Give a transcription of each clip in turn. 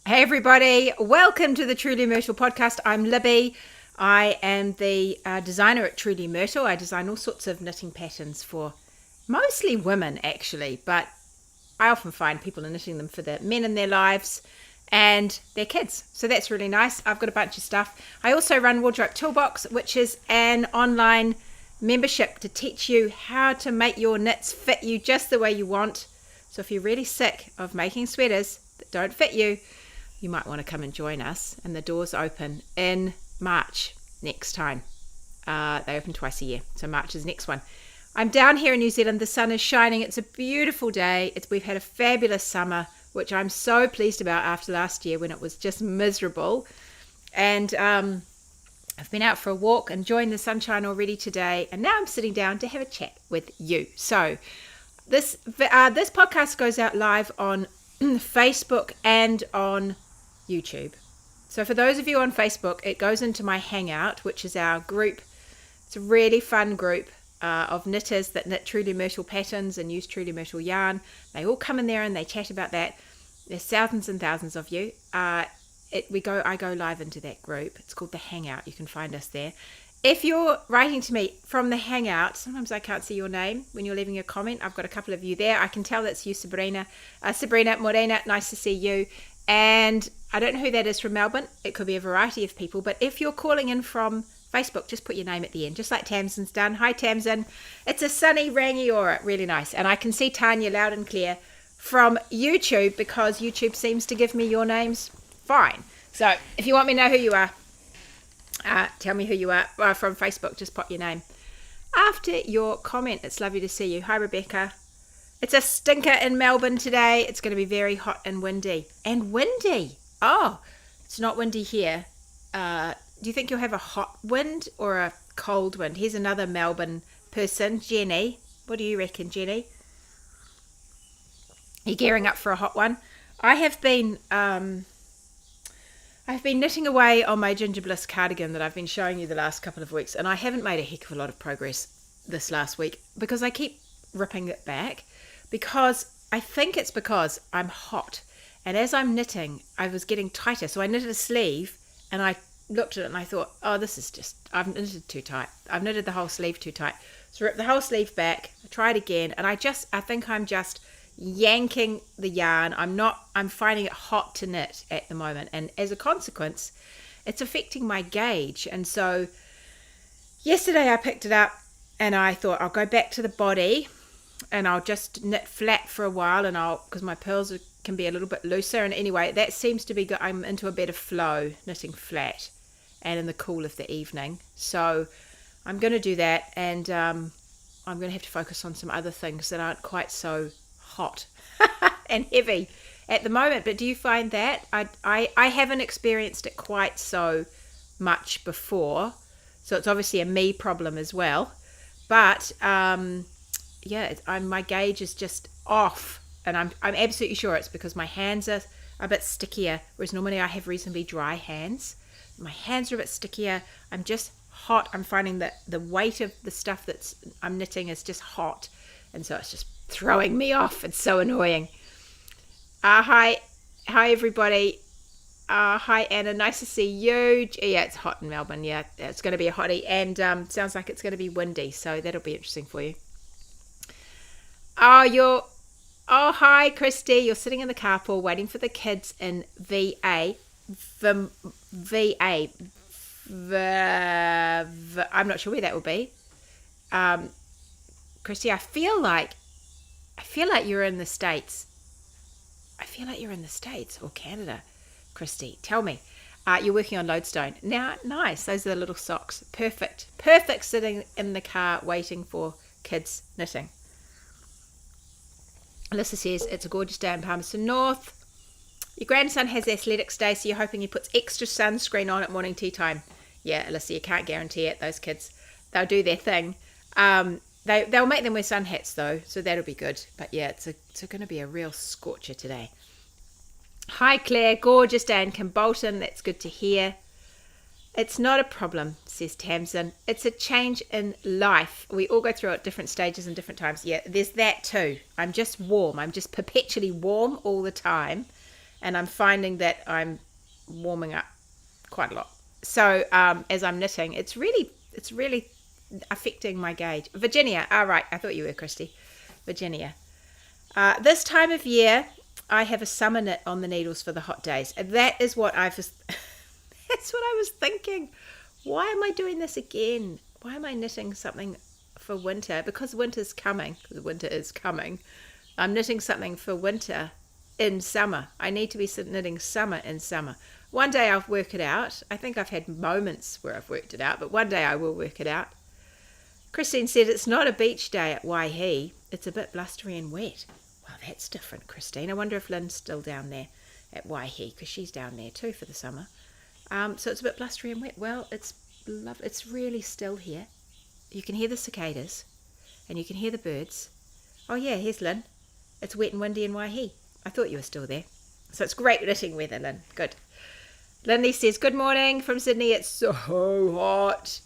Hey everybody, welcome to the Truly Myrtle podcast. I'm Libby. I am the designer at Truly Myrtle. I design all sorts of knitting patterns for mostly women actually, but I often find people are knitting them for the men in their lives and their kids. So that's really nice. I've got a bunch of stuff. I also run Wardrobe Toolbox, which is an online membership to teach you how to make your knits fit you just the way you want. So if you're really sick of making sweaters that don't fit you, you might want to come and join us. And the doors open in March next time. They open twice a year, so March is next one. I'm down here in New Zealand. The sun is shining. It's a beautiful day. We've had a fabulous summer, which I'm so pleased about after last year when it was just miserable. And I've been out for a walk, enjoying the sunshine already today, and now I'm sitting down to have a chat with you. So this podcast goes out live on Facebook and on YouTube. So for those of you on Facebook, it goes into my Hangout, which is our group. It's a really fun group of knitters that knit Truly Myrtle patterns and use Truly Myrtle yarn. They all come in there and they chat about that. There's thousands and thousands of you. I go live into that group. It's called the Hangout. You can find us there. If you're writing to me from the Hangout, sometimes I can't see your name when you're leaving a comment. I've got a couple of you there. I can tell that's you, Sabrina. Sabrina Morena, nice to see you. And I don't know who that is from Melbourne. It could be a variety of people. But if you're calling in from Facebook, just put your name at the end, just like Tamsin's done. Hi, Tamsin. It's a sunny Rangiora. Really nice. And I can see Tanya loud and clear from YouTube because YouTube seems to give me your names fine. So if you want me to know who you are, tell me who you are from Facebook. Just pop your name after your comment. It's lovely to see you. Hi, Rebecca. It's a stinker in Melbourne today. It's going to be very hot and windy. And windy. Oh, it's not windy here. Do you think you'll have a hot wind or a cold wind? Here's another Melbourne person, Jenny. What do you reckon, Jenny? Are you gearing up for a hot one? I've been knitting away on my Ginger Bliss cardigan that I've been showing you the last couple of weeks, and I haven't made a heck of a lot of progress this last week because I keep ripping it back because I think it's because I'm hot. And as I'm knitting, I was getting tighter. So I knitted a sleeve and I looked at it and I thought, oh, this is just, I've knitted too tight. I've knitted the whole sleeve too tight. So I ripped the whole sleeve back, I tried again, and I think I'm just yanking the yarn. I'm finding it hot to knit at the moment. And as a consequence, it's affecting my gauge. And so yesterday I picked it up and I thought I'll go back to the body and I'll just knit flat for a while, and because my pearls can be a little bit looser. And anyway, that seems to be good. I'm into a better flow knitting flat and in the cool of the evening. So I'm going to do that, and I'm going to have to focus on some other things that aren't quite so hot and heavy at the moment. But do you find that? I haven't experienced it quite so much before, so it's obviously a me problem as well. But my gauge is just off, and I'm absolutely sure it's because my hands are a bit stickier, whereas normally I have reasonably dry hands. My hands are a bit stickier. I'm just hot. I'm finding that the weight of the stuff I'm knitting is just hot, and so it's just throwing me off. It's so annoying. Hi everybody. Hi Anna, nice to see you. Yeah, it's hot in Melbourne. Yeah, it's going to be a hottie, and sounds like it's going to be windy, so that'll be interesting for you. Hi Christy, you're sitting in the carpool waiting for the kids in VA. I'm not sure where that will be. Christy, I feel like you're in the States. I feel like you're in the States or Canada. Christy, tell me. You're working on Lodestone. Now, nice. Those are the little socks. Perfect sitting in the car waiting for kids knitting. Alyssa says, it's a gorgeous day in Palmerston North. Your grandson has athletics day, so you're hoping he puts extra sunscreen on at morning tea time. Yeah, Alyssa, you can't guarantee it. Those kids, they'll do their thing. They'll make them wear sun hats, though, so that'll be good. But yeah, it's going to be a real scorcher today. Hi, Claire. Gorgeous day in Kimbolton. That's good to hear. It's not a problem, says Tamsin. It's a change in life. We all go through it at different stages and different times. Yeah, there's that too. I'm just warm. I'm just perpetually warm all the time. and I'm finding that I'm warming up quite a lot. So as I'm knitting, it's really affecting my gauge. Virginia, right, I thought you were Christy. Virginia. This time of year, I have a summer knit on the needles for the hot days. And that is what that's what I was thinking. Why am I doing this again? Why am I knitting something for winter? Because winter's coming. The winter is coming. I'm knitting something for winter in summer. I need to be knitting summer in summer. One day I'll work it out. I think I've had moments where I've worked it out, but one day I will work it out. Christine said it's not a beach day at Waihi. It's a bit blustery and wet. Well, that's different, Christine. I wonder if Lynn's still down there at Waihi, because she's down there too for the summer. So it's a bit blustery and wet. Well, it's lovely. It's really still here. You can hear the cicadas, and you can hear the birds. Oh yeah, here's Lynn. It's wet and windy in Waihi. I thought you were still there. So it's great knitting weather, Lynn. Good. Linley says, good morning from Sydney. It's so hot.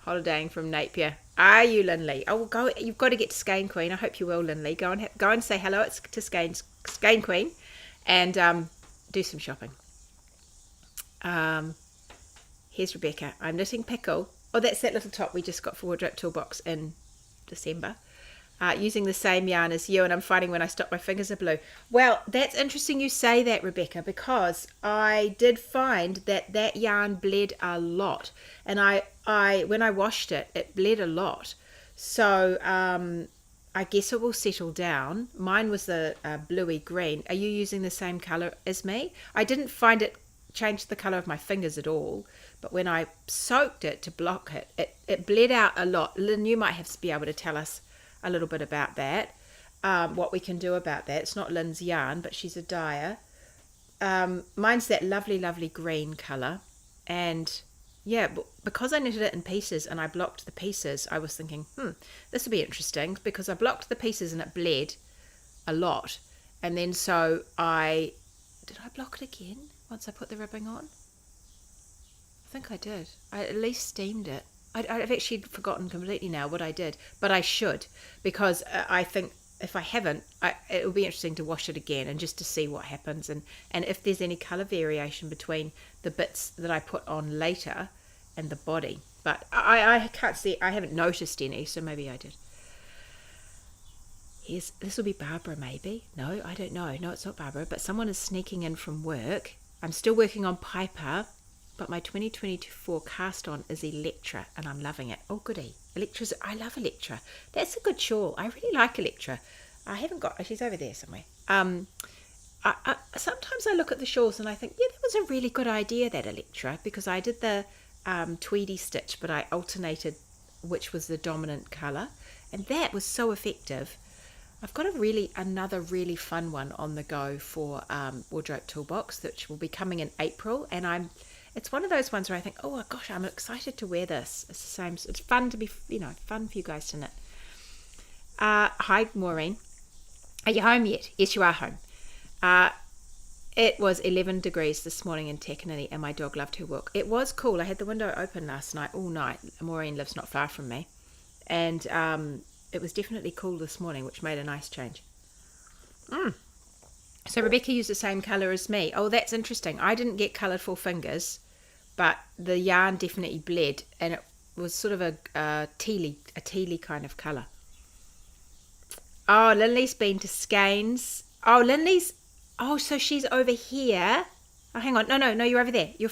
Holidaying from Napier. Are you, Linley? Oh, go. You've got to get to Skein Queen. I hope you will, Linley. Go and say hello to Skein Queen, and do some shopping. Here's Rebecca. I'm knitting Pickle. Oh, that's that little top we just got for Wardrobe Toolbox in December. Using the same yarn as you, and I'm finding when I stop my fingers are blue. Well, that's interesting you say that, Rebecca, because I did find that yarn bled a lot, and I when I washed it, it bled a lot. So I guess it will settle down. Mine was the bluey green. Are you using the same color as me? I didn't find it change the color of my fingers at all, but when I soaked it to block it, it bled out a lot. Lynn, you might have to be able to tell us a little bit about that, what we can do about that. It's not Lynn's yarn, but she's a dyer. Mine's that lovely green colour, and yeah, because I knitted it in pieces and I blocked the pieces, I was thinking, this will be interesting, because I blocked the pieces and it bled a lot, and then so did I block it again once I put the ribbing on? I think I did. I at least steamed it. I've actually forgotten completely now what I did, but I should, because I think if I haven't, it will be interesting to wash it again and just to see what happens, and if there's any colour variation between the bits that I put on later and the body. But I can't see, I haven't noticed any, so maybe I did. This will be Barbara, maybe. No, I don't know. No, it's not Barbara, but someone is sneaking in from work. I'm still working on Piper, but my 2024 cast on is Electra, and I'm loving it. Oh, goody. I love Electra. That's a good shawl. I really like Electra. I haven't got, she's over there somewhere. Sometimes I look at the shawls and I think, yeah, that was a really good idea, that Electra, because I did the tweedy stitch, but I alternated which was the dominant colour, and that was so effective. I've got another really fun one on the go for Wardrobe Toolbox, which will be coming in April, and it's one of those ones where I think, oh gosh, I'm excited to wear this. It's the same. It's fun to be, fun for you guys to knit. Hi, Maureen. Are you home yet? Yes, you are home. It was 11 degrees this morning in Takanini, and my dog loved her walk. It was cool. I had the window open last night, all night. Maureen lives not far from me, and it was definitely cool this morning, which made a nice change. So Rebecca used the same colour as me. Oh, that's interesting. I didn't get colourful fingers, but the yarn definitely bled, and it was sort of a tealy kind of colour. Oh, Linley's been to Skane's. Oh, so she's over here. Oh, hang on. No, you're over there. You're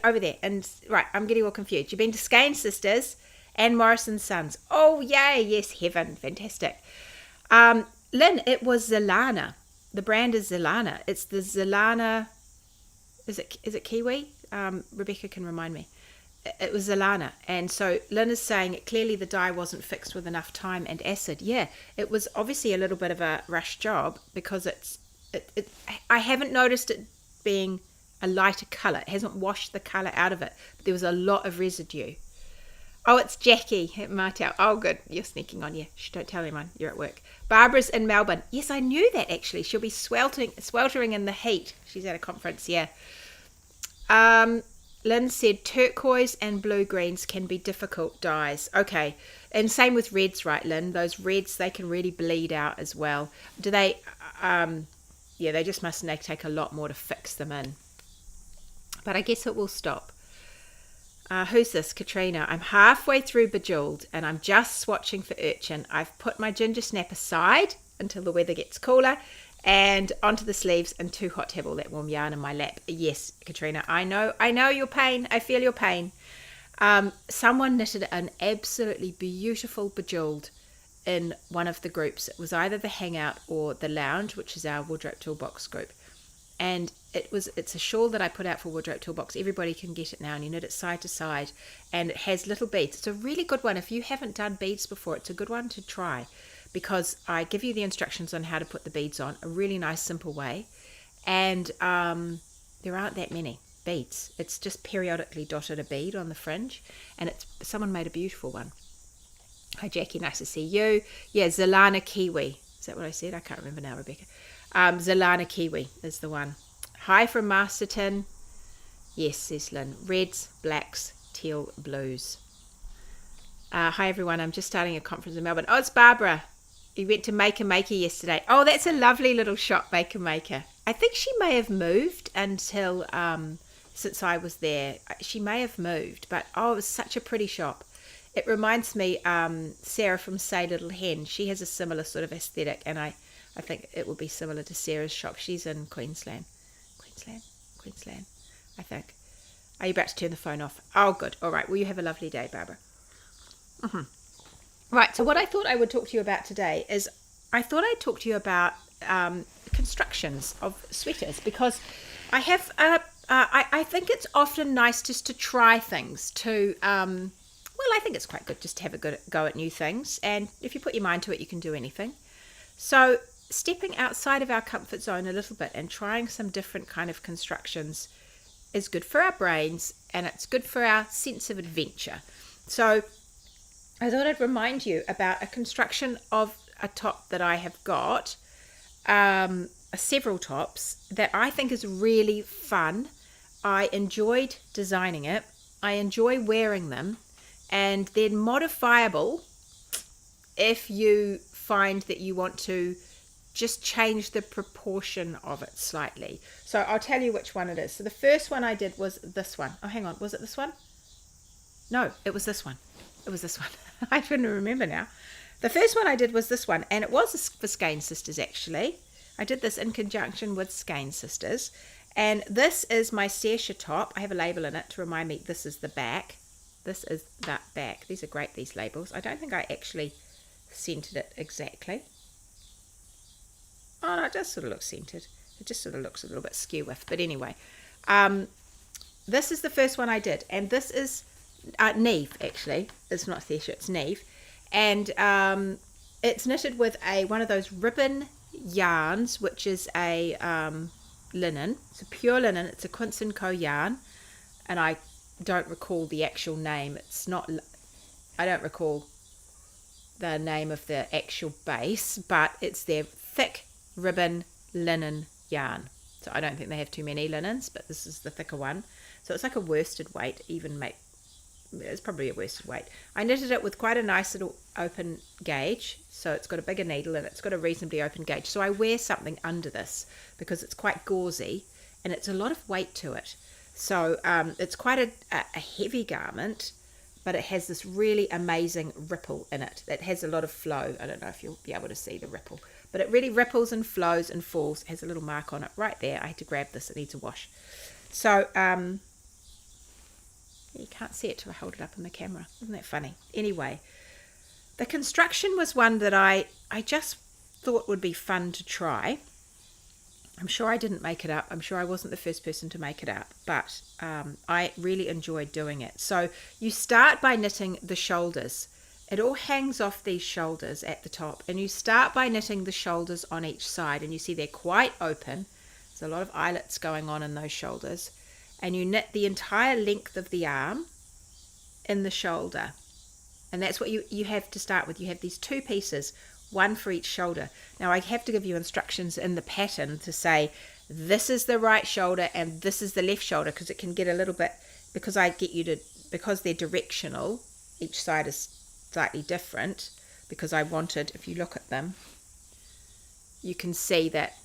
over there. And right, I'm getting all confused. You've been to Skane's Sisters and Morrison's Sons. Oh, yay. Yes, heaven. Fantastic. Lynn, it was Zelana. The brand is Zelana. It's the Zelana. Is it Kiwi? Rebecca can remind me. It was Zelana. And so Lynn is saying clearly the dye wasn't fixed with enough time and acid. Yeah, it was obviously a little bit of a rush job, because I haven't noticed it being a lighter colour. It hasn't washed the colour out of it. But there was a lot of residue. Oh, it's Jackie at Martel. Oh, good. You're sneaking on. Yeah, shh, don't tell anyone. You're at work. Barbara's in Melbourne. Yes, I knew that, actually. She'll be sweltering in the heat. She's at a conference, yeah. Lynn said turquoise and blue greens can be difficult dyes. Okay. And same with reds, right, Lynn? Those reds, they can really bleed out as well. Do they... they just must take a lot more to fix them in. But I guess it will stop. Who's this? Katrina. I'm halfway through Bejeweled and I'm just swatching for urchin. I've put my ginger snap aside until the weather gets cooler and onto the sleeves and too hot to have all that warm yarn in my lap. Yes, Katrina, I know your pain. I feel your pain. Someone knitted an absolutely beautiful Bejeweled in one of the groups. It was either the Hangout or the Lounge, which is our Wardrobe Toolbox group. And it's a shawl that I put out for Wardrobe Toolbox. Everybody can get it now, and you knit it side to side, and it has little beads. It's a really good one. If you haven't done beads before, it's a good one to try, because I give you the instructions on how to put the beads on, a really nice simple way, and there aren't that many beads. It's just periodically dotted a bead on the fringe, and someone made a beautiful one. Hi Jackie, nice to see you. Yeah, Zalana Kiwi. Is that what I said? I can't remember now, Rebecca. Zalana Kiwi is the one. Hi from Masterton. Yes, says Lynn. Reds, blacks, teal, blues. Hi everyone, I'm just starting a conference in Melbourne. Oh, it's Barbara. You went to Maker Maker yesterday. Oh, that's a lovely little shop, Maker Maker. I think she may have moved until, since I was there. She may have moved, but it was such a pretty shop. It reminds me, Sarah from Say Little Hen, she has a similar sort of aesthetic, and I think it will be similar to Sarah's shop. She's in Queensland, I think. Are you about to turn the phone off? Oh, good. All right. Well, you have a lovely day, Barbara. Right. So what I thought I would talk to you about today is I thought I'd talk to you about constructions of sweaters, because I have, I think it's often nice just to try things to, I think it's quite good just to have a good go at new things. And if you put your mind to it, you can do anything. So stepping outside of our comfort zone a little bit and trying some different kind of constructions is good for our brains, and it's good for our sense of adventure. So I thought I'd remind you about a construction of a top that I have got, several tops that I think is really fun. I enjoyed designing it. I enjoy wearing them, and they're modifiable if you find that you want to just change the proportion of it slightly. So I'll tell you which one it is. So the first one I did was this one. Oh, hang on. Was it this one? No, it was this one. It was this one. I couldn't remember now. The first one I did was this one, and it was for Skane Sisters, actually. I did this in conjunction with Skane Sisters. And this is my Sersha top. I have a label in it to remind me this is the back. This is that back. These are great, these labels. I don't think I actually centered it exactly. Oh no, it does sort of look centered. It just sort of looks a little bit skew-iff. But anyway, this is the first one I did. And this is Neve, actually. It's not Sersha, it's Neve. And it's knitted with one of those ribbon yarns, which is a linen. It's a pure linen. It's a Quince & Co yarn. And I don't recall the actual name. I don't recall the name of the actual base, but it's their thick ribbon linen yarn. So I don't think they have too many linens, but this is the thicker one. So it's like a worsted weight, it's probably a worsted weight. I knitted it with quite a nice little open gauge, so it's got a bigger needle and it's got a reasonably open gauge. So I wear something under this because it's quite gauzy and it's a lot of weight to it. So it's quite a heavy garment, but it has this really amazing ripple in it. It has a lot of flow. I don't know if you'll be able to see the ripple, but it really ripples and flows and falls. It has a little mark on it right there. I had to grab this. It needs a wash. So you can't see it till I hold it up on the camera. Isn't that funny? Anyway, the construction was one that I just thought would be fun to try. I'm sure I didn't make it up. I'm sure I wasn't the first person to make it up, but I really enjoyed doing it. So you start by knitting the shoulders. It all hangs off these shoulders at the top, and you start by knitting the shoulders on each side, and you see they're quite open. There's a lot of eyelets going on in those shoulders, and you knit the entire length of the arm in the shoulder, and that's what you have to start with. You have these two pieces, one for each shoulder. Now I have to give you instructions in the pattern to say this is the right shoulder and this is the left shoulder, because it can get a little bit, because they're directional, each side is slightly different, because I wanted, if you look at them, you can see that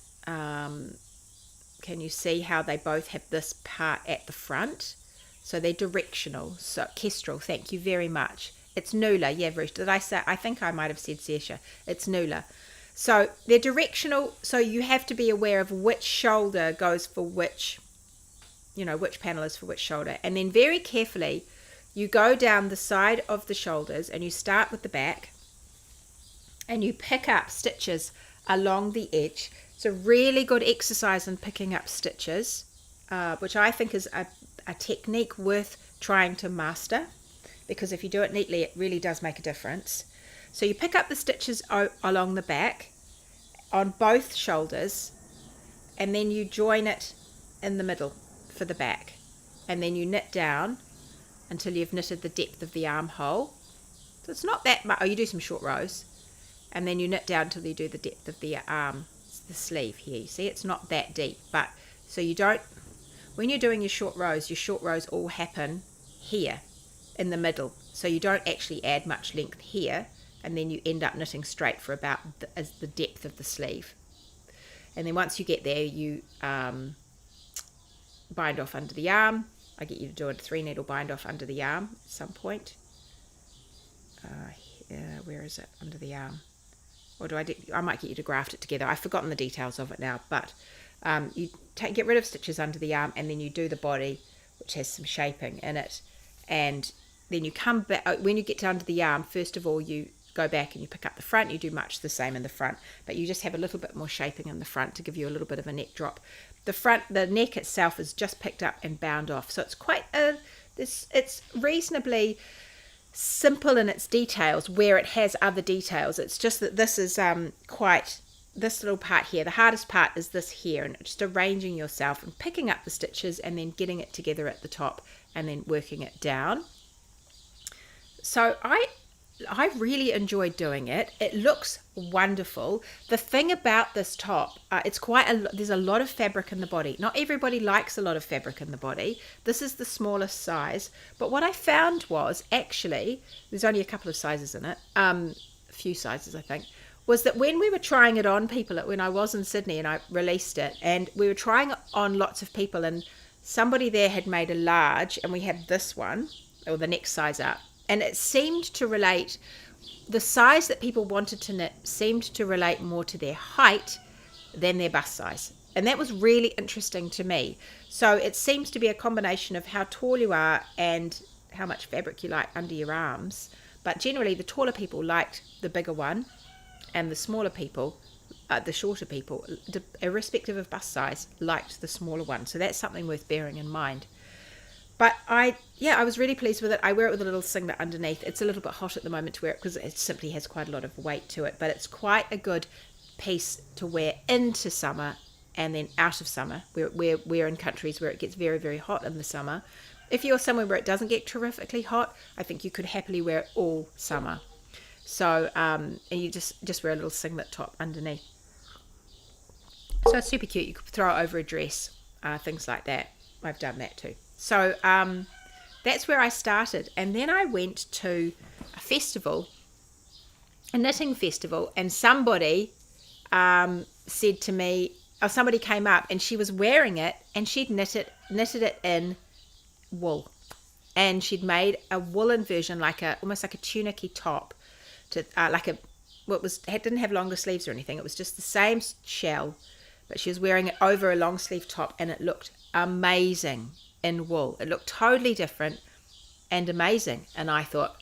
can you see how they both have this part at the front? So they're directional. So kestrel, thank you very much. It's Nula, yeah, Ruth. Did I say? I think I might have said Sersha. It's Nula. So they're directional. So you have to be aware of which shoulder goes for which, which panel is for which shoulder. And then very carefully, you go down the side of the shoulders and you start with the back and you pick up stitches along the edge. It's a really good exercise in picking up stitches, which I think is a technique worth trying to master, because if you do it neatly, it really does make a difference. So you pick up the stitches along the back on both shoulders, and then you join it in the middle for the back, and then you knit down until you've knitted the depth of the armhole. So it's not that much. Oh, you do some short rows, and then you knit down until you do the depth of the arm, the sleeve here. You see, it's not that deep, but so you don't, when you're doing your short rows all happen here in the middle, so you don't actually add much length here, and then you end up knitting straight for about as the depth of the sleeve. And then once you get there, you bind off under the arm. I get you to do a 3-needle bind off under the arm at some point. Where is it? Under the arm. Or I might get you to graft it together. I've forgotten the details of it now, but you get rid of stitches under the arm, and then you do the body, which has some shaping in it, and then you come back. When you get down to the arm, first of all you go back and you pick up the front. You do much the same in the front, but you just have a little bit more shaping in the front to give you a little bit of a neck drop. The neck itself is just picked up and bound off, so it's quite it's reasonably simple in its details where it has other details. It's just that this is this little part here. The hardest part is this here, and just arranging yourself and picking up the stitches and then getting it together at the top and then working it down. So I really enjoyed doing it. It looks wonderful. The thing about this top, there's a lot of fabric in the body. Not everybody likes a lot of fabric in the body. This is the smallest size. But what I found was, actually, there's only a couple of sizes in it, a few sizes I think, was that when we were trying it on people, when I was in Sydney and I released it, and we were trying it on lots of people, and somebody there had made a large, and we had this one, or the next size up. And it seemed to relate, the size that people wanted to knit seemed to relate more to their height than their bust size. And that was really interesting to me. So it seems to be a combination of how tall you are and how much fabric you like under your arms. But generally the taller people liked the bigger one, and the smaller people, the shorter people, irrespective of bust size, liked the smaller one. So that's something worth bearing in mind. But I was really pleased with it. I wear it with a little singlet underneath. It's a little bit hot at the moment to wear it because it simply has quite a lot of weight to it. But it's quite a good piece to wear into summer and then out of summer. We're in countries where it gets very, very hot in the summer. If you're somewhere where it doesn't get terrifically hot, I think you could happily wear it all summer. So, and you just wear a little singlet top underneath. So it's super cute. You could throw it over a dress, things like that. I've done that too. So that's where I started. And then I went to a festival, a knitting festival, and somebody said to me, or somebody came up and she was wearing it, and she'd knitted it in wool. And she'd made a woolen version, almost like a tunicky top, to didn't have longer sleeves or anything. It was just the same shell, but she was wearing it over a long sleeve top, and it looked amazing in wool. It looked totally different and amazing. And I thought,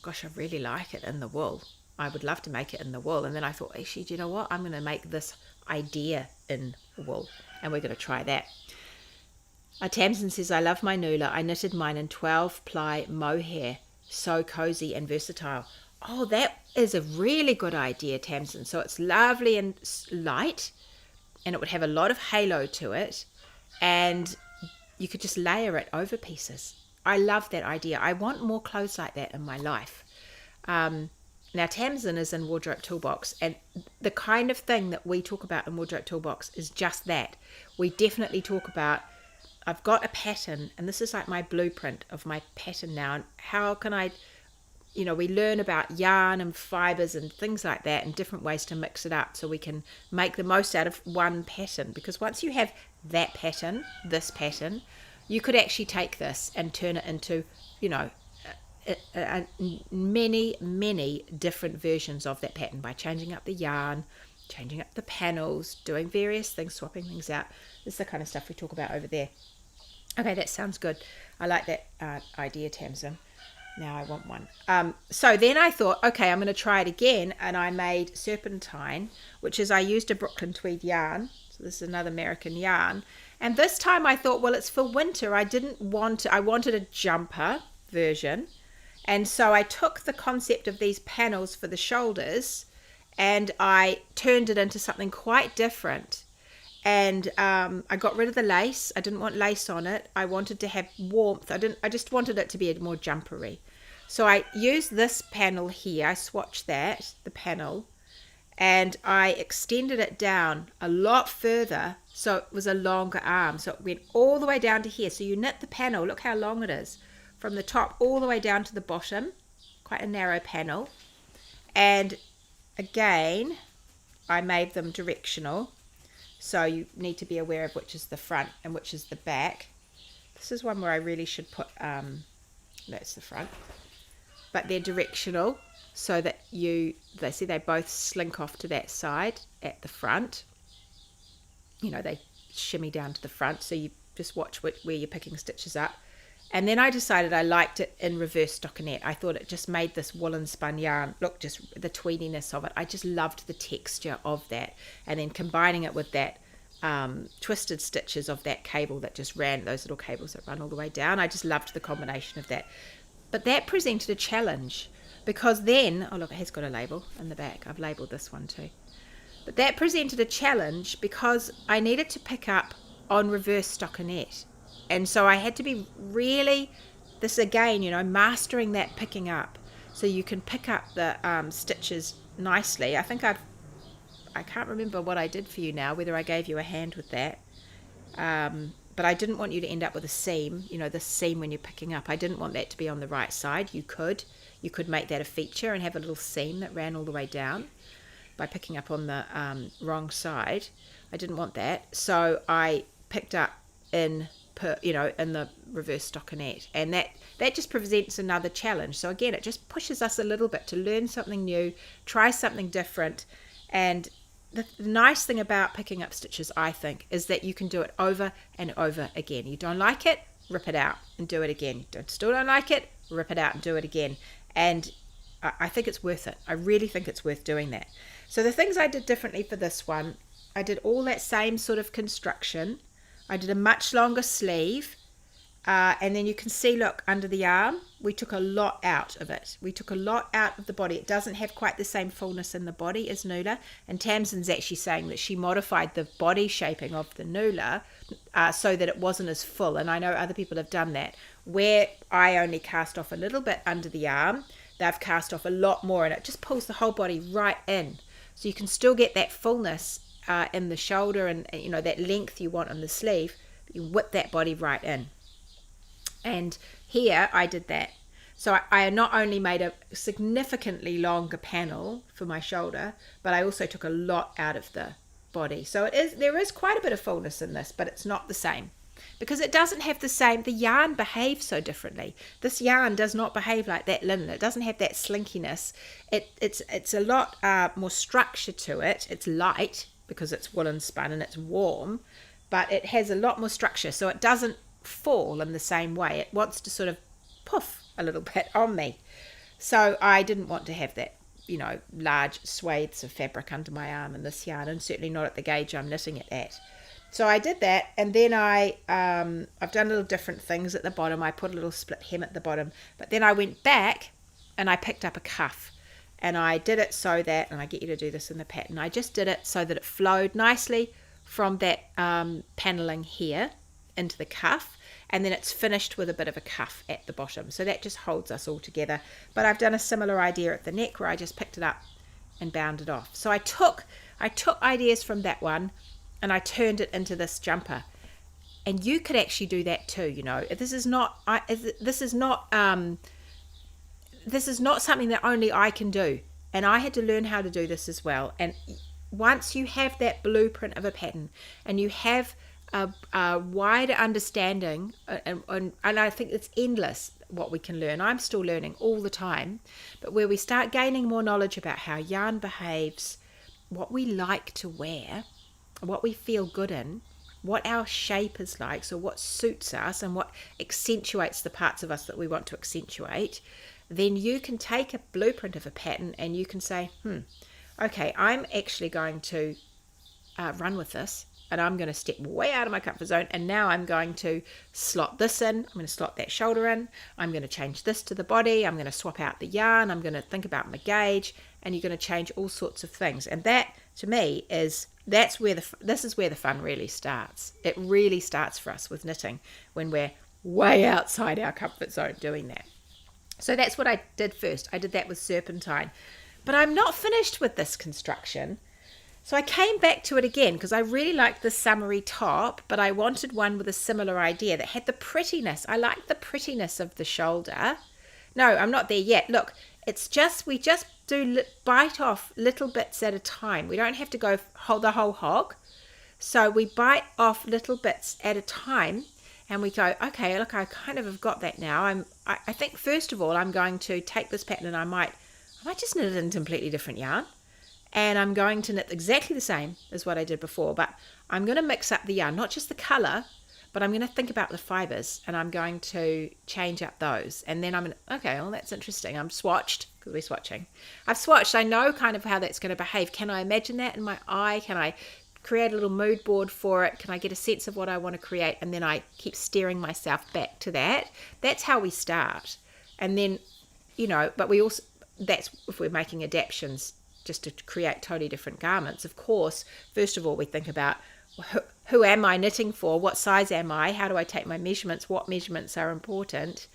gosh, I really like it in the wool. I would love to make it in the wool. And then I thought, actually, do you know what? I'm going to make this idea in wool, and we're going to try that. Tamsin says, I love my Nula. I knitted mine in 12-ply mohair. So cozy and versatile. Oh, that is a really good idea, Tamsin. So it's lovely and light, and it would have a lot of halo to it, and you could just layer it over pieces. I love that idea. I want more clothes like that in my life. Now, Tamsin is in Wardrobe Toolbox, and the kind of thing that we talk about in Wardrobe Toolbox is just that. We definitely talk about, I've got a pattern, and this is like my blueprint of my pattern now, and how can I we learn about yarn and fibers and things like that and different ways to mix it up so we can make the most out of one pattern. Because once you have that pattern, this pattern, you could actually take this and turn it into, many different versions of that pattern by changing up the yarn, changing up the panels, doing various things, swapping things out. This is the kind of stuff we talk about over there. Okay, that sounds good. I like that idea, Tamsin. Now I want one. So then I thought, okay, I'm going to try it again, and I made serpentine, which is I used a Brooklyn tweed yarn. So this is another American yarn. And this time I thought, well, it's for winter. I wanted a jumper version. And so I took the concept of these panels for the shoulders and I turned it into something quite different. And I got rid of the lace. I didn't want lace on it. I wanted to have warmth. I just wanted it to be more jumpery. So I used this panel here. I swatched the panel, and I extended it down a lot further so it was a longer arm. So it went all the way down to here. So you knit the panel. Look how long it is. From the top all the way down to the bottom. Quite a narrow panel. And again, I made them directional. So you need to be aware of which is the front and which is the back. This is one where I really should put, that's the front. But they're directional so that they both slink off to that side at the front. They shimmy down to the front. So you just watch where you're picking stitches up. And then I decided I liked it in reverse stockinette. I thought it just made this woolen spun yarn look, just the tweediness of it. I just loved the texture of that. And then combining it with that twisted stitches of that cable that just ran, those little cables that run all the way down. I just loved the combination of that. But that presented a challenge because then, oh look, it has got a label in the back. I've labelled this one too. But that presented a challenge because I needed to pick up on reverse stockinette. And so I had to be really, this again, mastering that picking up so you can pick up the stitches nicely. I think I can't remember what I did for you now, whether I gave you a hand with that. But I didn't want you to end up with a seam, this seam when you're picking up. I didn't want that to be on the right side. You could make that a feature and have a little seam that ran all the way down by picking up on the wrong side. I didn't want that. So I picked up in the reverse stockinette, and that just presents another challenge. So again, it just pushes us a little bit to learn something new, try something different. And the nice thing about picking up stitches, I think, is that you can do it over and over again. You don't like it, rip it out and do it again. You still don't like it, rip it out and do it again. And I think it's worth it. I really think it's worth doing that. So the things I did differently for this one, I did all that same sort of construction. I did a much longer sleeve, and then you can see, look, under the arm, we took a lot out of it. We took a lot out of the body. It doesn't have quite the same fullness in the body as Nula, and Tamsin's actually saying that she modified the body shaping of the Nula so that it wasn't as full, and I know other people have done that. Where I only cast off a little bit under the arm, they've cast off a lot more, and it just pulls the whole body right in. So you can still get that fullness in the shoulder and that length you want on the sleeve. You whip that body right in. And here I did that. So I not only made a significantly longer panel for my shoulder, but I also took a lot out of the body. So there is quite a bit of fullness in this, but it's not the same because it doesn't have the yarn behaves so differently. This yarn does not behave like that linen. It doesn't have that slinkiness. It's a lot more structure to it. It's light because it's woolen spun and it's warm, but it has a lot more structure, so it doesn't fall in the same way. It wants to sort of poof a little bit on me. So I didn't want to have that, large swathes of fabric under my arm in this yarn, and certainly not at the gauge I'm knitting it at. So I did that, and then I've done little different things at the bottom. I put a little split hem at the bottom, but then I went back and I picked up a cuff. And I did it so that, and I get you to do this in the pattern, I just did it so that it flowed nicely from that paneling here into the cuff, and then it's finished with a bit of a cuff at the bottom. So that just holds us all together. But I've done a similar idea at the neck where I just picked it up and bound it off. So I took ideas from that one and I turned it into this jumper. And you could actually do that too, This is not this is not something that only I can do. And I had to learn how to do this as well. And once you have that blueprint of a pattern and you have a wider understanding, and I think it's endless what we can learn. I'm still learning all the time. But where we start gaining more knowledge about how yarn behaves, what we like to wear, what we feel good in, what our shape is like, so what suits us and what accentuates the parts of us that we want to accentuate, then you can take a blueprint of a pattern and you can say, okay, I'm actually going to run with this, and I'm going to step way out of my comfort zone, and now I'm going to slot this in, I'm going to slot that shoulder in, I'm going to change this to the body, I'm going to swap out the yarn, I'm going to think about my gauge, and you're going to change all sorts of things. And that, to me, this is where the fun really starts. It really starts for us with knitting when we're way outside our comfort zone doing that. So that's what I did first. I did that with serpentine. But I'm not finished with this construction. So I came back to it again because I really liked the summery top, but I wanted one with a similar idea that had the prettiness. I like the prettiness of the shoulder. No, I'm not there yet. Look, we just do bite off little bits at a time. We don't have to go the whole hog. So we bite off little bits at a time, and we go, okay, look, I kind of have got that now. I think first of all, I'm going to take this pattern and I might just knit it in completely different yarn. And I'm going to knit exactly the same as what I did before, but I'm going to mix up the yarn, not just the colour, but I'm going to think about the fibres, and I'm going to change up those. And then I'm going to, okay, well, that's interesting. I'm swatched, because we're swatching. I've swatched. I know kind of how that's going to behave. Can I imagine that in my eye? Can I create a little mood board for it? Can I get a sense of what I want to create? And then I keep steering myself back to that. That's how we start. And then, but we also, that's if we're making adaptations just to create totally different garments. Of course, first of all, we think about who am I knitting for? What size am I? How do I take my measurements? What measurements are important?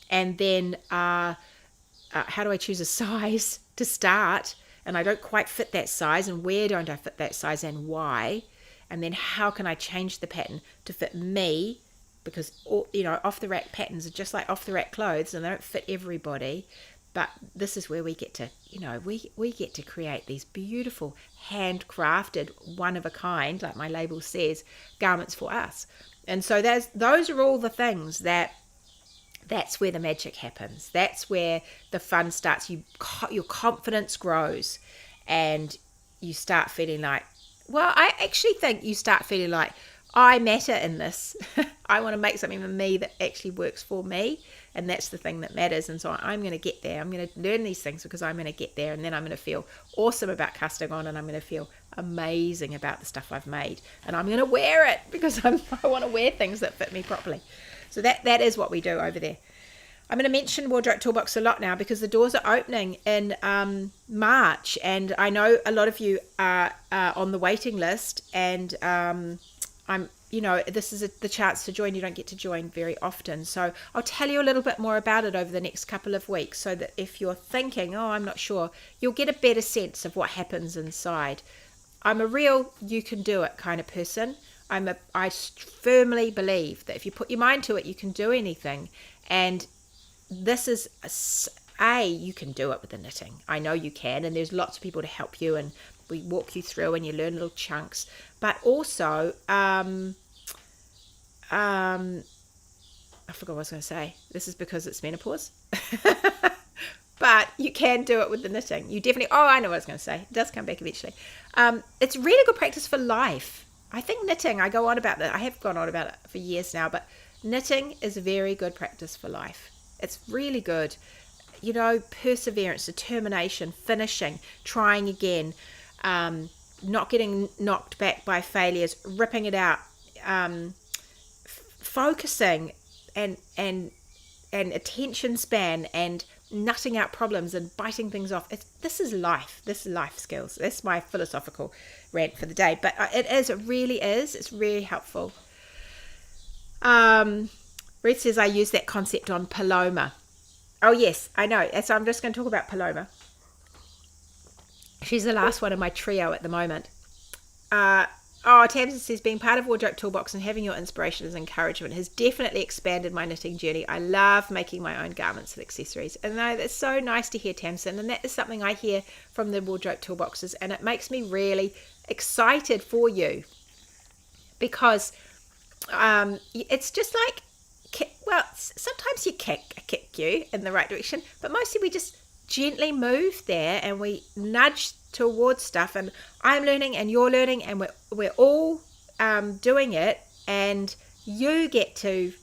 And then how do I choose a size to start? And I don't quite fit that size, and where don't I fit that size and why? And then how can I change the pattern to fit me? Because off the rack patterns are just like off the rack clothes, and they don't fit everybody. But this is where we get to, we get to create these beautiful handcrafted, one of a kind, like my label says, garments for us. And so those are all the things that's where the magic happens. That's where the fun starts. Your confidence grows, and you start feeling like, well, I actually think you start feeling like, I matter in this. I want to make something for me that actually works for me, and that's the thing that matters. And so I'm going to get there. I'm going to learn these things because I'm going to get there, and then I'm going to feel awesome about casting on, and I'm going to feel amazing about the stuff I've made, and I'm going to wear it because I want to wear things that fit me properly. So that is what we do over there. I'm going to mention Wardrobe Toolbox a lot now because the doors are opening in March, and I know a lot of you are on the waiting list, and this is the chance to join. You don't get to join very often. So I'll tell you a little bit more about it over the next couple of weeks, so that if you're thinking, I'm not sure, you'll get a better sense of what happens inside. I'm a real you can do it kind of person. I firmly believe that if you put your mind to it, you can do anything. And this is you can do it with the knitting. I know you can, and there's lots of people to help you, and we walk you through and you learn little chunks. But also, I forgot what I was going to say. This is because it's menopause. But you can do it with the knitting. You definitely, I know what I was going to say. It does come back eventually. It's really good practice for life. I think knitting, I go on about that. I have gone on about it for years now, but knitting is a very good practice for life. It's really good. Perseverance, determination, finishing, trying again, not getting knocked back by failures, ripping it out, focusing and attention span, and nutting out problems and biting things off. This is life. This is life skills. That's my philosophical rant for the day. But it really is. It's really helpful. Ruth says I use that concept on Paloma. Oh, yes, I know. So I'm just going to talk about Paloma. She's the last one in my trio at the moment. Oh, Tamsin says, being part of Wardrobe Toolbox and having your inspiration as encouragement has definitely expanded my knitting journey. I love making my own garments and accessories. And that's so nice to hear, Tamsin. And that is something I hear from the Wardrobe Toolboxes. And it makes me really excited for you, because it's just like, well, sometimes you kick you in the right direction, but mostly we just gently move there and we nudge towards stuff, and I'm learning and you're learning, and we're all doing it, and you get to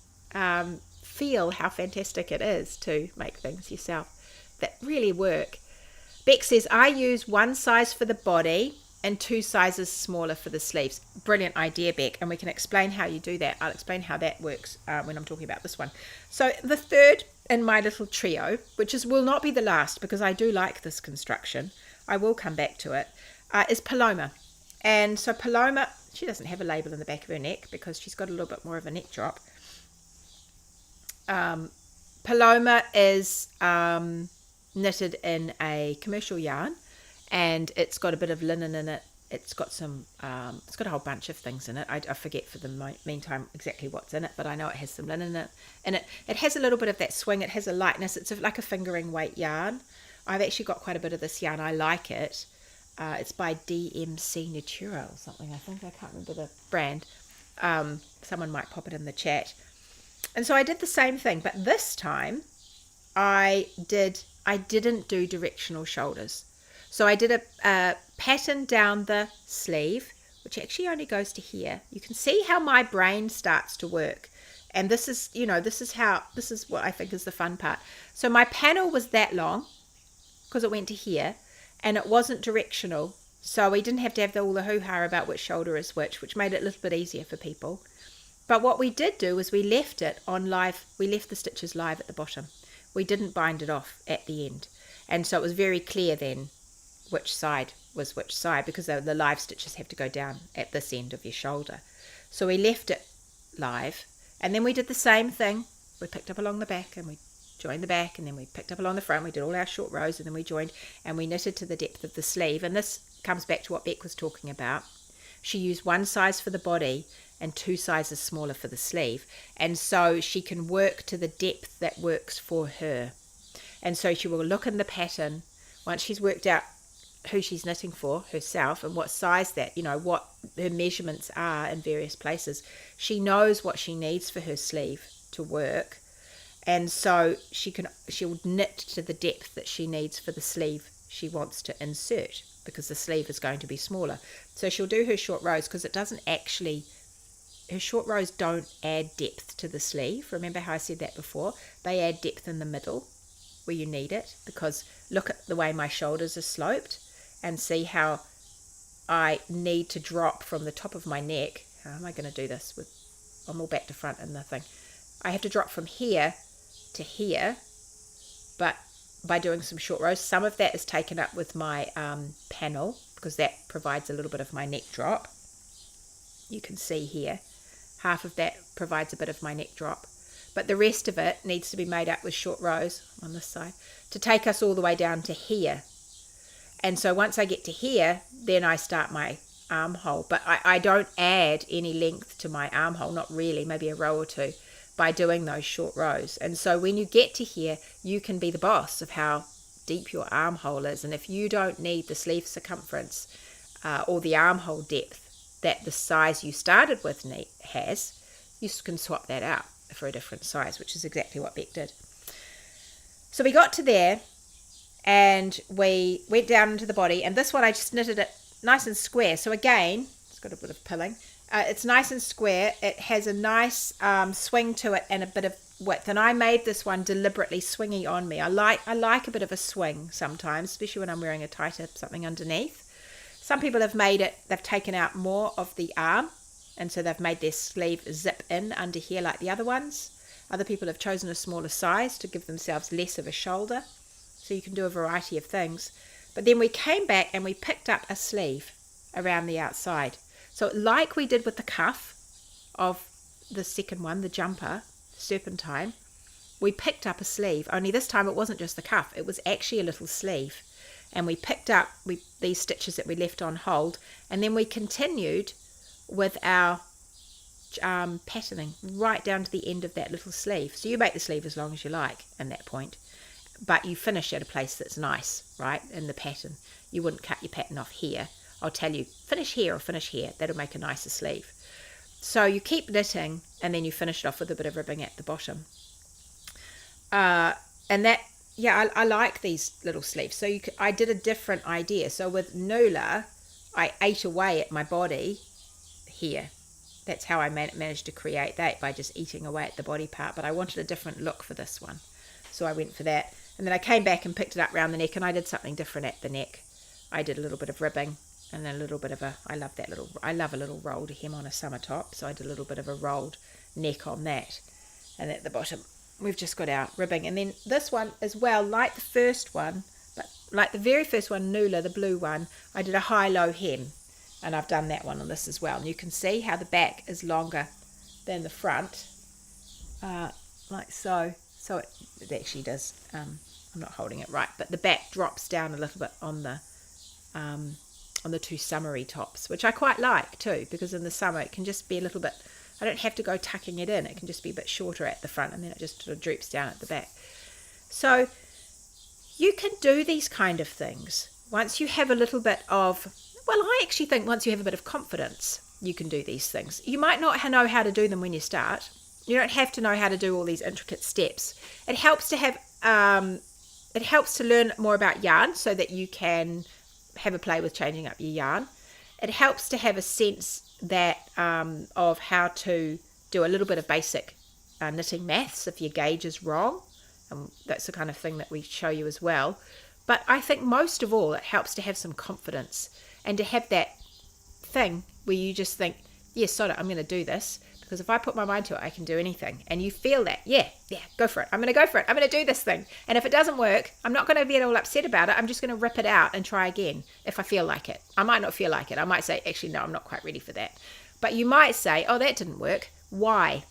feel how fantastic it is to make things yourself that really work. Beck says, I use one size for the body and 2 sizes smaller for the sleeves. Brilliant idea, Beck, and we can explain how you do that. I'll explain how that works when I'm talking about this one. So the third in my little trio, which will not be the last because I do like this construction, I will come back to it, is Paloma. And so Paloma, she doesn't have a label in the back of her neck because she's got a little bit more of a neck drop. Paloma is knitted in a commercial yarn, and it's got a bit of linen in it. It's got some, it's got a whole bunch of things in it. I forget for the meantime exactly what's in it, but I know it has some linen in it. It has a little bit of that swing. It has a lightness. It's like a fingering weight yarn. I've actually got quite a bit of this yarn. I like it. It's by DMC Natura or something, I think. I can't remember the brand. Someone might pop it in the chat. And so I did the same thing, but this time I didn't do directional shoulders. So I did a pattern down the sleeve, which actually only goes to here. You can see how my brain starts to work. And this is what I think is the fun part. So my panel was that long because it went to here, and it wasn't directional. So we didn't have to have all the hoo-ha about which shoulder is which made it a little bit easier for people. But what we did do is we left it on live. We left the stitches live at the bottom. We didn't bind it off at the end. And so it was very clear then which side was which side, because the live stitches have to go down at this end of your shoulder. So we left it live, and then we did the same thing. We picked up along the back and we joined the back, and then we picked up along the front. We did all our short rows, and then we joined and we knitted to the depth of the sleeve. And this comes back to what Beck was talking about. She used one size for the body and 2 sizes smaller for the sleeve, and so she can work to the depth that works for her. And so she will look in the pattern once she's worked out who she's knitting for herself and what size that, what her measurements are in various places. She knows what she needs for her sleeve to work, and so she'll knit to the depth that she needs for the sleeve she wants to insert, because the sleeve is going to be smaller. So she'll do her short rows, because her short rows don't add depth to the sleeve. Remember how I said that before? They add depth in the middle where you need it, because look at the way my shoulders are sloped and see how I need to drop from the top of my neck. How am I going to do this? I'm all back to front in the thing. I have to drop from here to here, but by doing some short rows, some of that is taken up with my panel, because that provides a little bit of my neck drop. You can see here, half of that provides a bit of my neck drop, but the rest of it needs to be made up with short rows on this side to take us all the way down to here. And so once I get to here, then I start my armhole, but I don't add any length to my armhole, not really, maybe a row or two, by doing those short rows. And so when you get to here, you can be the boss of how deep your armhole is. And if you don't need the sleeve circumference or the armhole depth that the size you started with has, you can swap that out for a different size, which is exactly what Beck did. So we got to there, and we went down into the body, and this one I just knitted it nice and square. So again, it's got a bit of pilling. It's nice and square. It has a nice swing to it and a bit of width, and I made this one deliberately swingy on me. I like a bit of a swing sometimes, especially when I'm wearing a tighter something underneath. Some people have made it, they've taken out more of the arm, and so they've made their sleeve zip in under here like the other ones. Other people have chosen a smaller size to give themselves less of a shoulder. So you can do a variety of things. But then we came back and we picked up a sleeve around the outside. So like we did with the cuff of the second one, the jumper, serpentine, we picked up a sleeve. Only this time it wasn't just the cuff, it was actually a little sleeve. And we picked up these stitches that we left on hold, and then we continued with our patterning right down to the end of that little sleeve. So you make the sleeve as long as you like in that point, but you finish at a place that's nice, right, in the pattern. You wouldn't cut your pattern off here. I'll tell you, finish here or finish here. That'll make a nicer sleeve. So you keep knitting, and then you finish it off with a bit of ribbing at the bottom. And that, yeah, I like these little sleeves. So I did a different idea. So with Nula, I ate away at my body here. That's how I managed to create that, by just eating away at the body part. But I wanted a different look for this one, so I went for that. And then I came back and picked it up around the neck, and I did something different at the neck. I did a little bit of ribbing, and then a little bit of I love a little rolled hem on a summer top, so I did a little bit of a rolled neck on that. And at the bottom we've just got our ribbing. And then this one as well, like the first one, but like the very first one, Nula, the blue one, I did a high-low hem, and I've done that one on this as well. And you can see how the back is longer than the front, like so. So it actually does, I'm not holding it right, but the back drops down a little bit on the two summery tops, which I quite like too, because in the summer it can just be a little bit, I don't have to go tucking it in. It can just be a bit shorter at the front, and then it just sort of droops down at the back. So you can do these kind of things once you have a little bit of, well, I actually think once you have a bit of confidence, you can do these things. You might not know how to do them when you start. You don't have to know how to do all these intricate steps. It helps to have, it helps to learn more about yarn so that you can have a play with changing up your yarn. It helps to have a sense that of how to do a little bit of basic knitting maths if your gauge is wrong. That's the kind of thing that we show you as well. But I think most of all, it helps to have some confidence and to have that thing where you just think, yes, sod it, I'm going to do this. Because if I put my mind to it, I can do anything. And you feel that, yeah, go for it. I'm going to go for it. I'm going to do this thing. And if it doesn't work, I'm not going to get all upset about it. I'm just going to rip it out and try again if I feel like it. I might not feel like it. I might say, actually, no, I'm not quite ready for that. But you might say, oh, that didn't work. Why?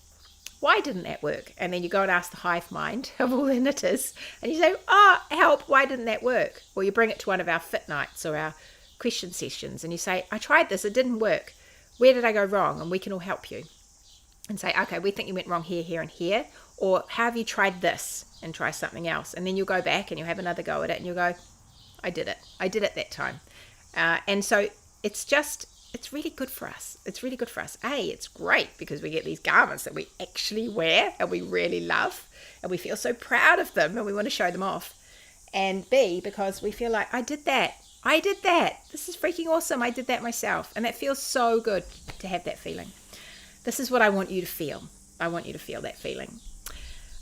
Why didn't that work? And then you go and ask the hive mind of all the knitters. And you say, oh, help, why didn't that work? Or you bring it to one of our fit nights or our question sessions. And you say, I tried this. It didn't work. Where did I go wrong? And we can all help you. And say, okay, we think you went wrong here, here, and here. Or how have you tried this? And try something else. And then you'll go back and you'll have another go at it. And you'll go, I did it. I did it that time. And so it's really good for us. It's really good for us. A, it's great because we get these garments that we actually wear and we really love. And we feel so proud of them and we want to show them off. And B, because we feel like, I did that. This is freaking awesome. I did that myself. And that feels so good to have that feeling. This is what I want you to feel. I want you to feel that feeling.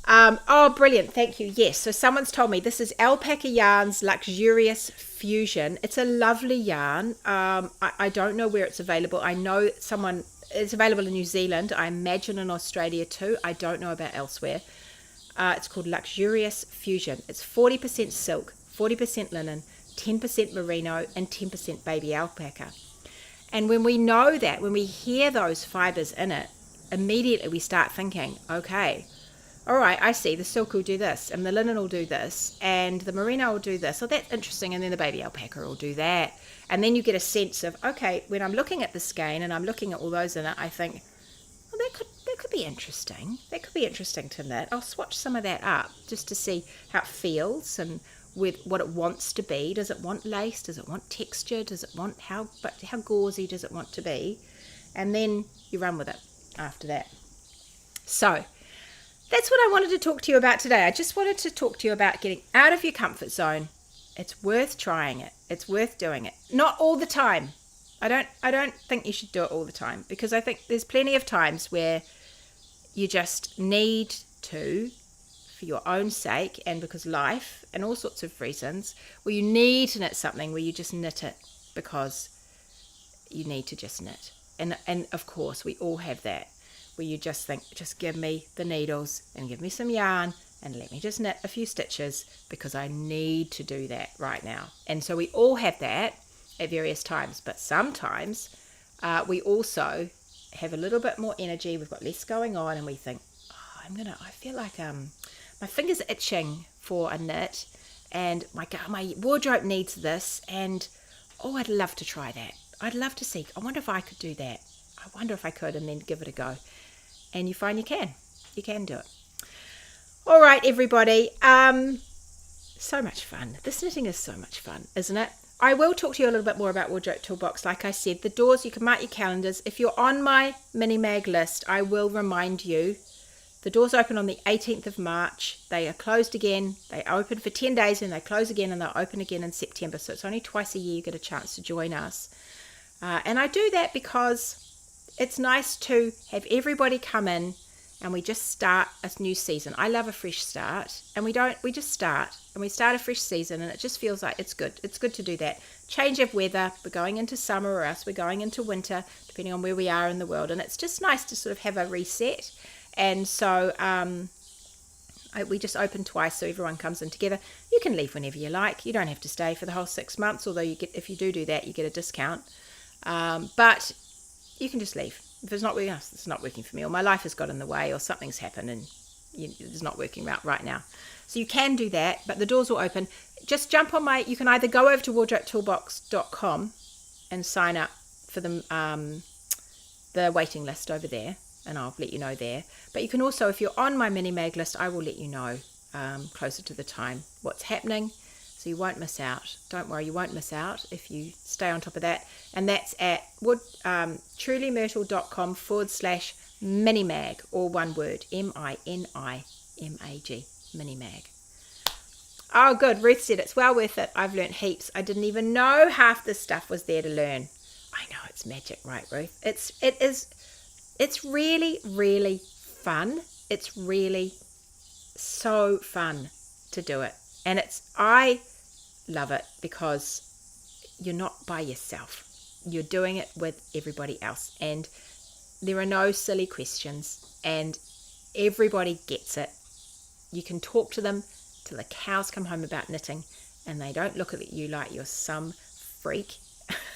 Oh, brilliant. Thank you. Yes. So someone's told me this is Alpaca Yarn's Luxurious Fusion. It's a lovely yarn. I don't know where it's available. I know it's available in New Zealand. I imagine in Australia too. I don't know about elsewhere. It's called Luxurious Fusion. It's 40% silk, 40% linen, 10% merino, and 10% baby alpaca. And when we know that, when we hear those fibers in it, immediately we start thinking, okay, all right, I see, the silk will do this, and the linen will do this, and the merino will do this. So that's interesting, and then the baby alpaca will do that. And then you get a sense of, okay, when I'm looking at the skein and I'm looking at all those in it, I think, well, that could be interesting. That could be interesting to knit. I'll swatch some of that up just to see how it feels and with what it wants to be. Does it want lace? Does it want texture? Does it want how gauzy does it want to be? And then you run with it after that. So that's what I wanted to talk to you about today. I just wanted to talk to you about getting out of your comfort zone. It's worth trying it. It's worth doing it. Not all the time. I don't think you should do it all the time, because I think there's plenty of times where you just need to, for your own sake and because life and all sorts of reasons, where you need to knit something where you just knit it because you need to just knit. And of course we all have that, where you just think, just give me the needles and give me some yarn and let me just knit a few stitches because I need to do that right now. And so we all have that at various times, but sometimes we also have a little bit more energy, we've got less going on, and we think, oh, I feel like my fingers are itching for a knit, and my wardrobe needs this, and oh, I'd love to try that. I'd love to see, I wonder if I could do that. I wonder if I could, and then give it a go. And you find you can do it. All right, everybody. So much fun. This knitting is so much fun, isn't it? I will talk to you a little bit more about Wardrobe Toolbox. Like I said, the doors, you can mark your calendars. If you're on my mini mag list, I will remind you. The doors open on the 18th of March. They are closed again. They open for 10 days and they close again, and they'll open again in September. So it's only twice a year you get a chance to join us. And I do that because it's nice to have everybody come in and we just start a new season. I love a fresh start, and we just start and we start a fresh season, and it just feels like it's good. It's good to do that. Change of weather. We're going into summer, or else we're going into winter, depending on where we are in the world. And it's just nice to sort of have a reset. And so we just open twice, so everyone comes in together. You can leave whenever you like. You don't have to stay for the whole 6 months, although if you do that, you get a discount. But you can just leave. If it's not working, it's not working for me, or my life has got in the way, or something's happened and it's not working out right now. So you can do that, but the doors will open. Just jump on you can either go over to wardrobetoolbox.com and sign up for the waiting list over there, and I'll let you know there. But you can also, if you're on my mini mag list, I will let you know closer to the time what's happening, so you won't miss out. Don't worry, you won't miss out if you stay on top of that. And that's at trulymyrtle.com/minimag, all one word, MINIMAG, minimag. Oh, good. Ruth said it's well worth it. I've learnt heaps. I didn't even know half this stuff was there to learn. I know, it's magic, right, Ruth? It's really, really fun. It's really so fun to do it. And I love it because you're not by yourself. You're doing it with everybody else. And there are no silly questions. And everybody gets it. You can talk to them till the cows come home about knitting, and they don't look at you like you're some freak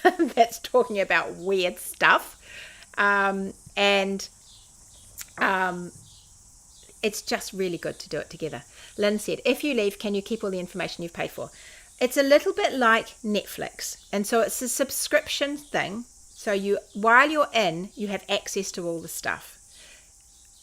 that's talking about weird stuff. It's just really good to do it together. Lynn said, if you leave, can you keep all the information you've paid for? It's a little bit like Netflix, and so it's a subscription thing. So while you're in, you have access to all the stuff.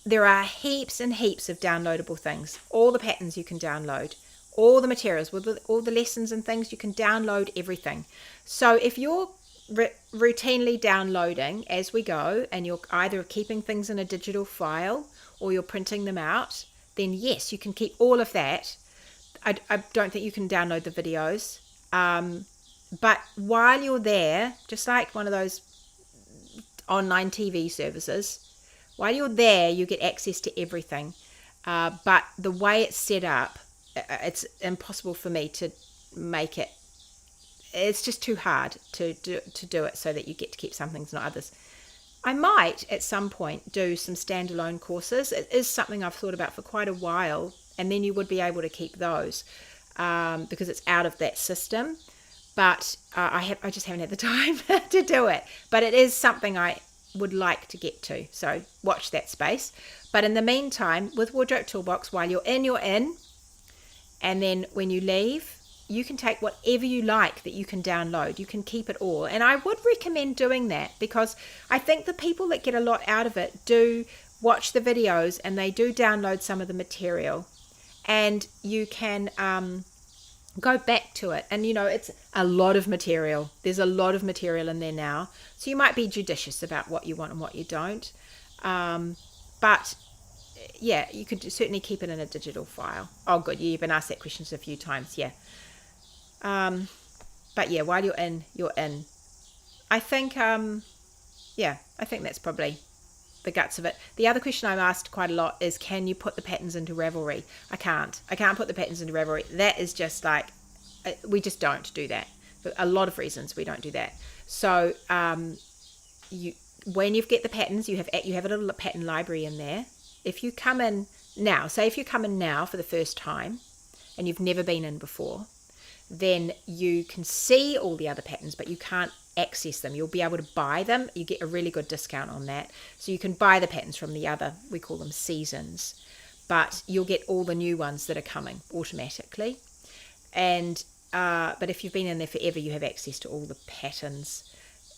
There are heaps and heaps of downloadable things. All the patterns you can download, all the materials, all the lessons and things, you can download everything. So if you're routinely downloading as we go, and you're either keeping things in a digital file or you're printing them out, then yes, you can keep all of that. I don't think you can download the videos. But while you're there, just like one of those online TV services, while you're there, you get access to everything. But the way it's set up, it's impossible for me to make it. It's just too hard to do it so that you get to keep some things, not others. I might at some point do some standalone courses. It is something I've thought about for quite a while, and then you would be able to keep those because it's out of that system. But I just haven't had the time to do it. But it is something I would like to get to. So watch that space. But in the meantime, with Wardrobe Toolbox, while you're in. And then when you leave, you can take whatever you like that you can download. You can keep it all. And I would recommend doing that, because I think the people that get a lot out of it do watch the videos and they do download some of the material. And you can go back to it. And, it's a lot of material. There's a lot of material in there now. So you might be judicious about what you want and what you don't. But yeah, you could certainly keep it in a digital file. Oh, good. You've been asked that question a few times. Yeah. But yeah, while you're in, you're in. I think, I think that's probably the guts of it. The other question I'm asked quite a lot is, can you put the patterns into Ravelry? I can't put the patterns into Ravelry. That is just like, we just don't do that. For a lot of reasons, we don't do that. So, when you get the patterns, you have a little pattern library in there. If you come in now, for the first time and you've never been in before, then you can see all the other patterns, but you can't access them. You'll be able to buy them. You get a really good discount on that. So you can buy the patterns from the other, we call them seasons, but you'll get all the new ones that are coming automatically. And but if you've been in there forever, you have access to all the patterns.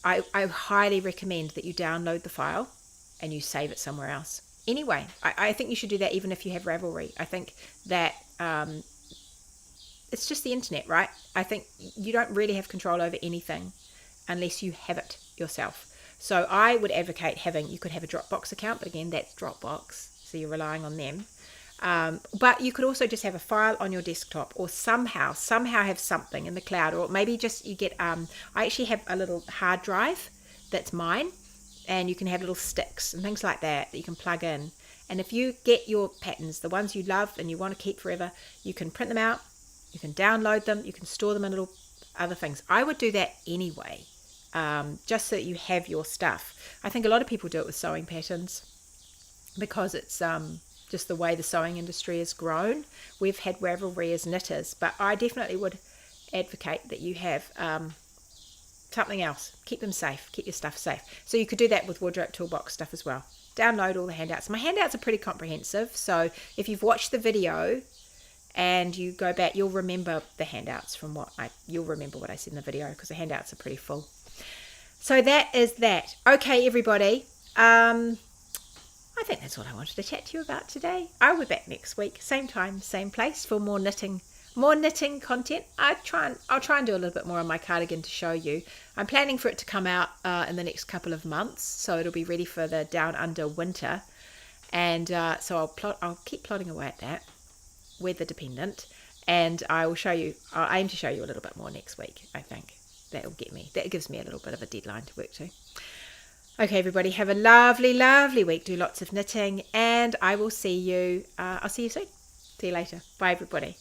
I highly recommend that you download the file and you save it somewhere else. Anyway, I think you should do that even if you have Ravelry. I think that it's just the internet, right? I think you don't really have control over anything unless you have it yourself. So I would advocate you could have a Dropbox account, but again, that's Dropbox, so you're relying on them. But you could also just have a file on your desktop, or somehow have something in the cloud, or maybe just you get, I actually have a little hard drive that's mine, and you can have little sticks and things like that you can plug in. And if you get your patterns, the ones you love and you want to keep forever, you can print them out, you can download them, you can store them in little other things. I would do that anyway, just so that you have your stuff. I think a lot of people do it with sewing patterns because it's just the way the sewing industry has grown. We've had Ravelry as knitters, but I definitely would advocate that you have something else. Keep them safe. Keep your stuff safe. So you could do that with Wardrobe Toolbox stuff as well. Download all the handouts. My handouts are pretty comprehensive, so if you've watched the video and you go back, you'll remember the handouts you'll remember what I said in the video, because the handouts are pretty full. So that is that. Okay, everybody. I think that's all I wanted to chat to you about today. I'll be back next week, same time, same place, for more knitting content. I'll try and do a little bit more on my cardigan to show you. I'm planning for it to come out in the next couple of months, so it'll be ready for the down under winter. And so I'll keep plodding away at that, weather dependent, and I'll aim to show you a little bit more next week. I think that gives me a little bit of a deadline to work to. Okay, everybody, have a lovely, lovely week. Do lots of knitting, and I will see you. I'll see you soon. See you later. Bye, everybody.